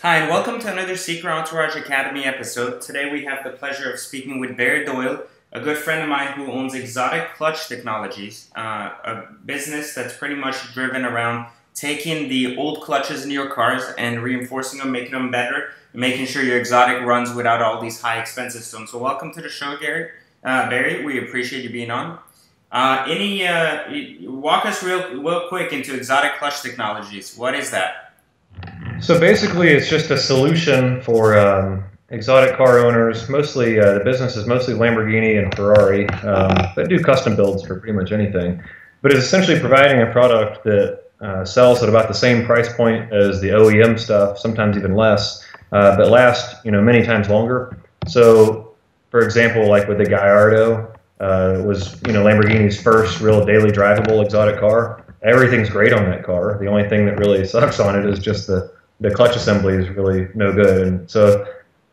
Hi, and welcome to another Secret Entourage Academy episode. Today we have the pleasure of speaking with Doyle, a good friend of mine who owns Exotic Clutch Technologies, a business that's pretty much driven around taking the old clutches in your cars and reinforcing them, making them better, and making sure your Exotic runs without all these high expensive stones. So welcome to the show, Barry. We appreciate you being on. Walk us real quick into Exotic Clutch Technologies. What is that? So basically, it's just a solution for exotic car owners. Mostly, the business is mostly Lamborghini and Ferrari, but do custom builds for pretty much anything. But it's essentially providing a product that sells at about the same price point as the OEM stuff, sometimes even less, but lasts many times longer. So, for example, like with the Gallardo, was Lamborghini's first real daily drivable exotic car. Everything's great on that car. The only thing that really sucks on it is just the clutch assembly is really no good. And so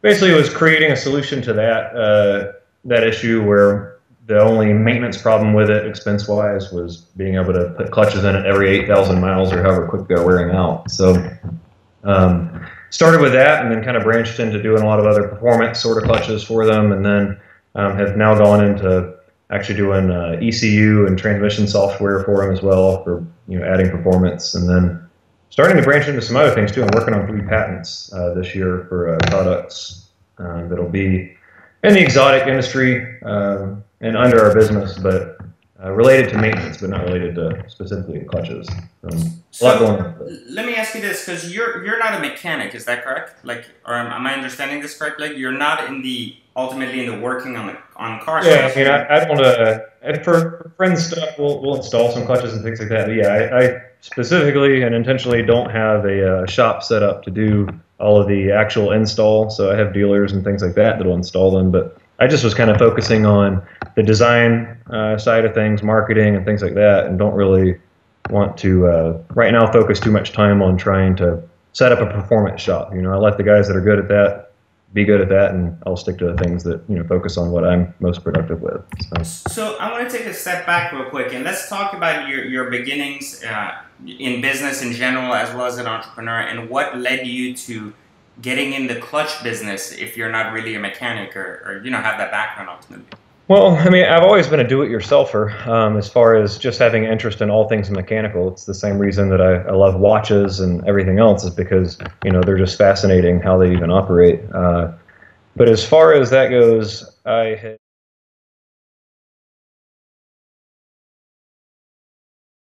basically it was creating a solution to that issue where the only maintenance problem with it, expense-wise, was being able to put clutches in it every 8,000 miles or however quick they're wearing out. So started with that and then kind of branched into doing a lot of other performance sort of clutches for them, and then have now gone into actually doing ECU and transmission software for them as well for adding performance, and then starting to branch into some other things too. I'm working on 3 patents this year for products that'll be in the exotic industry and under our business, but related to maintenance, but not related to specifically clutches. A lot going on. Let me ask you this, because you're not a mechanic, is that correct? Or am I understanding this correctly? You're not ultimately in the working on cars. Yeah, I mean, I don't for friends stuff, we'll install some clutches and things like that. But yeah, I specifically and intentionally don't have a shop set up to do all of the actual install. So I have dealers and things like that that'll install them. But I just was kind of focusing on the design side of things, marketing and things like that, and don't really want to right now focus too much time on trying to set up a performance shop. I let the guys that are good at that be good at that, and I'll stick to the things that focus on what I'm most productive with. So I want to take a step back real quick, and let's talk about your beginnings in business in general, as well as an entrepreneur, and what led you to getting in the clutch business if you're not really a mechanic or have that background ultimately. Well, I mean, I've always been a do-it-yourselfer as far as just having interest in all things mechanical. It's the same reason that I love watches and everything else, is because, they're just fascinating how they even operate. But as far as that goes, I had